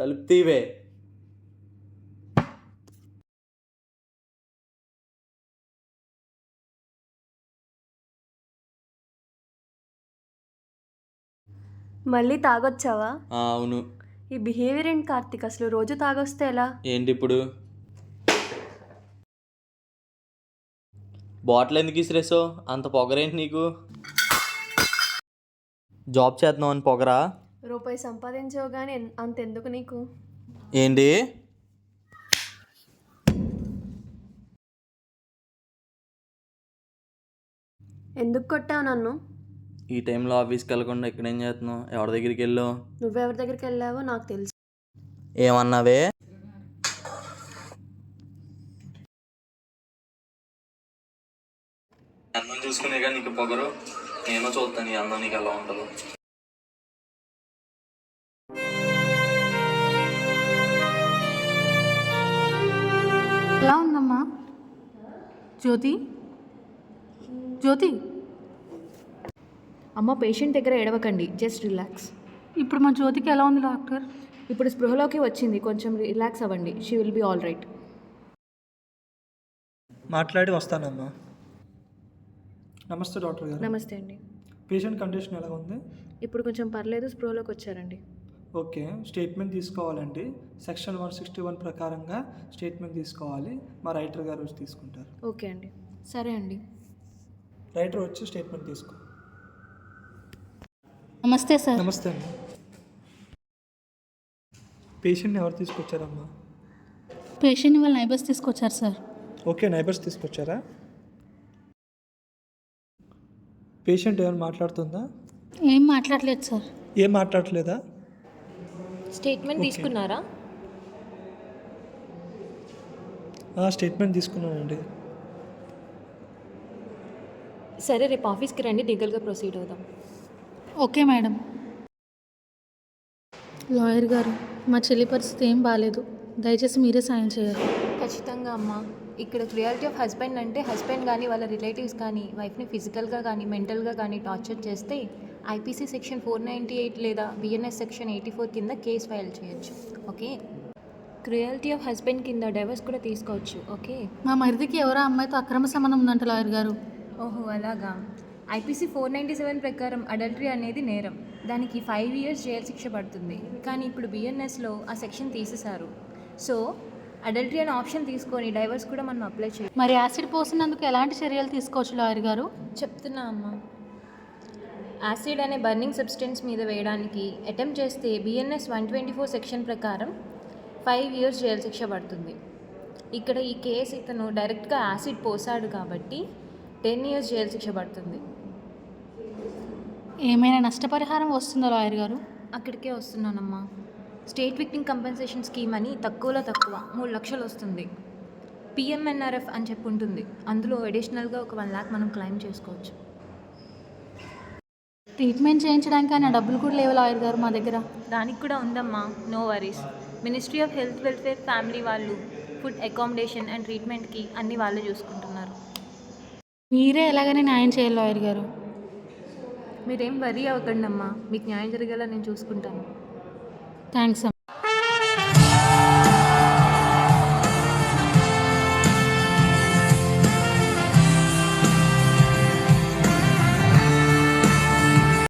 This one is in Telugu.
తలుపు తీవే. మళ్ళీ తాగొచ్చావా? అవును. ఈ బిహేవియర్ ఏంటి కార్తీక్? అసలు రోజు తాగొస్తే ఎలా? ఏంటి ఇప్పుడు బాటిల్ ఎందుకు ఇసిరేసావు? అంత పొగరేంటి నీకు? జాబ్ చేద్దాం అని పొగరా? రూపాయి సంపాదించావు కానీ అంతెందుకు నీకు? ఏంటి? ఎందుకు కొట్టావు నన్ను? ఈ టైంలో ఆఫీస్కి వెళ్ళకుండా ఇక్కడేం చేస్తున్నావు? ఎవరి దగ్గరికి వెళ్ళావు? నువ్వెవరి దగ్గరికి వెళ్ళావో నాకు తెలుసు. ఏమన్నావే? అందం చూసుకునేగా నీకు పొగరు. నేను చూస్తాను ఈ అందం నీకు ఎలా ఉంటుందో. ఎలా ఉందమ్మా జ్యోతి? జ్యోతి, అమ్మ, పేషెంట్ దగ్గర ఏడవకండి, జస్ట్ రిలాక్స్. ఇప్పుడు మా జ్యోతికి ఎలా ఉంది డాక్టర్? ఇప్పుడు స్పృహలోకి వచ్చింది, కొంచెం రిలాక్స్ అవ్వండి. She will be all right. మాట్లాడి వస్తానమ్మా. నమస్తే డాక్టర్ గారు. నమస్తే అండి. పేషెంట్ కండిషన్ ఎలా ఉంది? ఇప్పుడు కొంచెం పర్లేదు, స్పృహలోకి వచ్చారండి. ఓకే, స్టేట్మెంట్ తీసుకోవాలండి. సెక్షన్ 161 ప్రకారంగా స్టేట్మెంట్ తీసుకోవాలి. మా రైటర్ గారు వచ్చి తీసుకుంటారు. ఓకే అండి. సరే అండి. రైటర్ వచ్చి స్టేట్మెంట్ తీసుకో. నమస్తే సార్. నమస్తే అండి. పేషెంట్ని ఎవరు తీసుకొచ్చారమ్మా? పేషెంట్ని వాళ్ళ నైబర్స్ తీసుకొచ్చారు సార్. ఓకే, నైబర్స్ తీసుకొచ్చారా? పేషెంట్ ఏమైనా మాట్లాడుతుందా? ఏం మాట్లాడలేదు సార్. ఏం మాట్లాడలేదా? స్టేట్మెంట్ తీసుకున్నారా? స్టేట్మెంట్ తీసుకున్నానండి. సరే, రేపు ఆఫీస్కి రండి, లీగల్గా ప్రొసీడ్ అవుదాం. Okay madam. లాయర్ గారు, మా చెల్లి పరిస్థితి ఏం బాగాలేదు, దయచేసి మీరే సాయం చేయాలి. ఖచ్చితంగా అమ్మా. ఇక్కడ క్రియాలిటీ ఆఫ్ హస్బెండ్ అంటే హస్బెండ్ కానీ వాళ్ళ రిలేటివ్స్ కానీ వైఫ్ని ఫిజికల్గా కానీ మెంటల్గా కానీ టార్చర్ చేస్తే ఐపీసీ సెక్షన్ 498 లేదా బిఎన్ఎస్ సెక్షన్ 84 కింద కేసు ఫైల్ చేయొచ్చు. ఓకే, క్రియాలిటీ ఆఫ్ హస్బెండ్ కింద డైవర్స్ కూడా తీసుకోవచ్చు. ఓకే. మా మరిదికి ఎవరో అమ్మాయితో అక్రమ సంబంధం ఉందంట లాయర్ గారు. ఓహో, అలాగా. ఐపీసీ 497 ప్రకారం అడల్టరీ అనేది నేరం. దానికి 5 years జైలు శిక్ష పడుతుంది. కానీ ఇప్పుడు బిఎన్ఎస్లో ఆ సెక్షన్ తీసేశారు. సో అడల్టరీ అనే ఆప్షన్ తీసుకొని డైవర్స్ కూడా మనం అప్లై చేయాలి. మరి యాసిడ్ పోసినందుకు ఎలాంటి చర్యలు తీసుకోవచ్చు లాయర్ గారు? చెప్తున్నా అమ్మా. యాసిడ్ అనే బర్నింగ్ సబ్స్టెన్స్ మీద వేయడానికి అటెంప్ట్ చేస్తే బిఎన్ఎస్ 124 సెక్షన్ ప్రకారం 5 years జైలు శిక్ష పడుతుంది. ఇక్కడ ఈ కేసు ఇతను డైరెక్ట్గా యాసిడ్ పోసాడు కాబట్టి 10 years జైలు శిక్ష పడుతుంది. ఏమైనా నష్టపరిహారం వస్తుందా లాయర్ గారు? అక్కడికే వస్తున్నానమ్మా. స్టేట్ విక్టిమ్ కంపెన్సేషన్ స్కీమ్ అని తక్కువలో తక్కువ 3 లక్షలు వస్తుంది. పిఎంఎన్ఆర్ఎఫ్ అని చెప్పి ఉంటుంది. అందులో అడిషనల్గా ఒక 1 lakh మనం క్లెయిమ్ చేసుకోవచ్చు. ట్రీట్మెంట్ చేయించడానికి ఆయన డబ్బులు కూడా లేవు లాయర్ గారు మా దగ్గర. దానికి కూడా ఉందమ్మా, no worries. Ministry of health, welfare, family వాళ్ళు ఫుడ్, అకామిడేషన్ అండ్ ట్రీట్మెంట్కి అన్ని వాళ్ళే చూసుకుంటున్నారు. మీరే ఎలాగైనా న్యాయం చేయాలి లాయర్ గారు. మీరేం వరీ అవ్వకండి అమ్మా, మీకు న్యాయం జరిగేలా నేను చూసుకుంటాను. థ్యాంక్స్.